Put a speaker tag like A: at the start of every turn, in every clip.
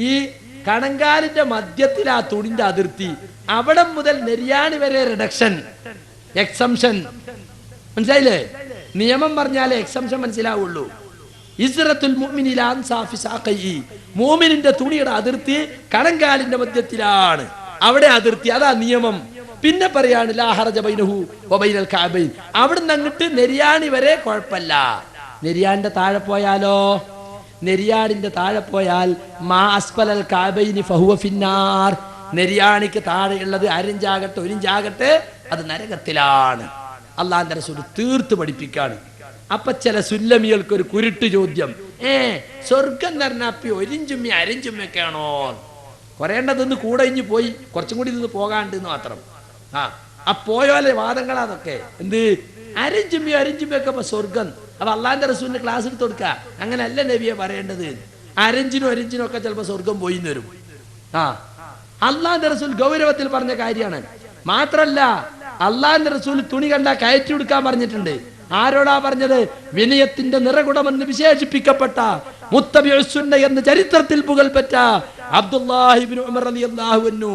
A: ഈ കണങ്കാലിന്റെ മധ്യത്തിൽ ആ തുണിന്റെ അതിർത്തി, അവിടെ മുതൽ നെരിയാണി വരെ റിഡക്ഷൻ, എക്സംഷൻ. മനസ്സിലായില്ലേ? നിയമം പറഞ്ഞാലേ എക്സംഷൻ മനസ്സിലാവുള്ളൂ. ഇസ്റത്തുൽ മുഅ്മിനി ലാ അൻസാഫി സാഖയി, മുഅ്മിനിന്റെ തുണിയുടെ അതിർത്തി കണങ്കാലിന്റെ മധ്യത്തിലാണ്, അവിടെ അതിർത്തി, അതാ നിയമം. പിന്നെ പറയാണ് ലാ ഹറജ ബൈനഹു വബൈനൽ കഅബൈൻ, അവിടുന്ന് അങ്ങോട്ട് നെരിയാണി വരെ കുഴപ്പമില്ല. നെരിയാണിന്റെ താഴെ പോയാലോ? നെരിയാണിന്റെ താഴെ പോയാൽ മാ അസ്ഫലൽ കഅബൈനി ഫഹുവ ഫിന്നാർ, നെരിയാണിക്ക് താഴെയുള്ളത് 1 ഇഞ്ചാകട്ടെ 1 ഇഞ്ചാകട്ടെ അത് നരകത്തിലാണ്. അള്ളാഹുവിന്റെ റസൂൽ തീർത്ത് പഠിപ്പിക്കാണ്. അപ്പൊ ചില സുല്ലമികൾക്ക് ഒരു കുരുട്ട് ചോദ്യം, സ്വർഗം തരണപ്പി 1 ഇഞ്ചും 1/2 ഇഞ്ചും ഒക്കെ ആണോ? കുറയേണ്ടതെന്ന് കൂടെ ഇഞ്ഞ് പോയി, കുറച്ചും കൂടി നിന്ന് പോകാണ്ട് എന്ന് മാത്രം. ആ പോയോലെ വാദങ്ങളാ അതൊക്കെ. എന്ത് 1/2 ഇഞ്ചും 1/2 ഇഞ്ചും ഒക്കെ ഇപ്പൊ സ്വർഗം? അപ്പൊ അള്ളാഹിന്റെ റസൂലിന്റെ ക്ലാസ് എടുത്ത് കൊടുക്കുക. അങ്ങനെയല്ല നബിയെ പറയേണ്ടത്. 1/2 ഇഞ്ചിനും 1 ഇഞ്ചിനും ഒക്കെ ചിലപ്പോ സ്വർഗം പോയി വരും. അള്ളാഹിന്റെ റസൂൽ ഗൗരവത്തിൽ പറഞ്ഞ കാര്യമാണ്. മാത്രല്ല അള്ളാഹിന്റെ റസൂൽ തുണി കണ്ടാ കയറ്റി കൊടുക്കാൻ പറഞ്ഞിട്ടുണ്ട്. ആരോടാ പറഞ്ഞത്? വിനയത്തിന്റെ നിറകുടമെന്ന് വിശേഷിപ്പിക്കപ്പെട്ട മുത്തബിഉസ്സുന്ന എന്ന ചരിത്രത്തിൽ പുകൾപെറ്റ അബ്ദുല്ലാഹി ഇബ്നു ഉമർ റളിയല്ലാഹു അൻഹു,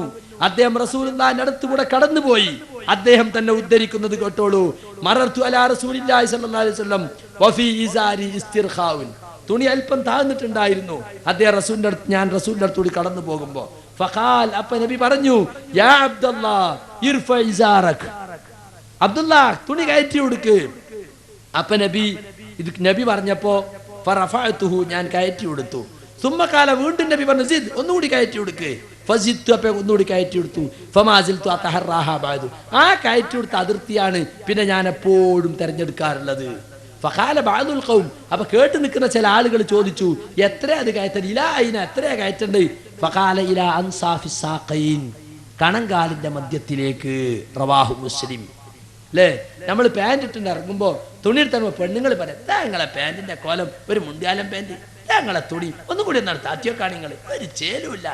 A: അദ്ദേഹം റസൂലുള്ളാഹിന്റെ അടുത്തുകൂടെ കടന്നുപോയി. അദ്ദേഹം തന്നെ ഉദ്ധരിക്കുന്നത് കേട്ടോളൂ. മറർത്തു അലാ റസൂലില്ലാഹി സ്വല്ലല്ലാഹു അലൈഹി വസല്ലം വഫീ ഇസാരി ഇസ്തിർഖാഉൻ, തുണി അല്പം താഴ്ന്നിട്ടുണ്ടായിരുന്നു. അദ്ദേഹം ഞാൻ റസൂലിന്റെ അടുത്തുകൂടി കടന്നു പോകുമ്പോ ഫഖാൽ, അപ്പൊ നബി പറഞ്ഞു, യാ അബ്ദുല്ലാഹ് ഇർഫ ഇസാറക്, അബ്ദുല്ലാഹ് തുണി കയറ്റി കൊടുക്ക്. അപ്പൊ നബി പറഞ്ഞപ്പോ ഫറഫഅതുഹു, ഞാൻ കയറ്റി കൊടുത്തു. സുമ്മഖാല, വീണ്ടും നബി പറഞ്ഞു സിദ്, ഒന്നുകൂടി കയറ്റി കൊടുക്ക്. ഫസിദ്തു, അപ്പൊ ഒന്നുകൂടി കയറ്റി കൊടുത്തു. ഫമാസിൽതു അതഹറാഹാ ബഅദു, ആ കയറ്റി കൊടുത്ത അതിർത്തിയാണ് പിന്നെ ഞാൻ എപ്പോഴും തെരഞ്ഞെടുക്കാറുള്ളത്. ഫഖാല ബഅദുൽ ഖൗം, അപ്പൊ കേട്ട് നിൽക്കുന്ന ചില ആളുകൾ ചോദിച്ചു, എത്രയാ അത് കയറ്റത്? ഇലാ അയിന, എത്രയാ കയറ്റണ്ട്? ഫഖാല ഇലാ അൻസാഫി സാഖൈൻ, കണങ്കാലിന്റെ മധ്യത്തിലേക്ക്. റവാഹു മുസ്ലിം. അല്ലേ? നമ്മൾ പാൻറ് ഇട്ടുണ്ട് ഇറങ്ങുമ്പോ തുണി എടുത്തപ്പോ പെണ്ണുങ്ങൾ പറയാം, ഞങ്ങളെ പാൻറിന്റെ കോലം, ഒരു മുണ്ടിയാലം പാൻറ്, ഞങ്ങളെ തുണി ഒന്നും കൂടി നടത്താത്തിയൊക്കെ നിങ്ങൾ ഒരു ചേലുമില്ല.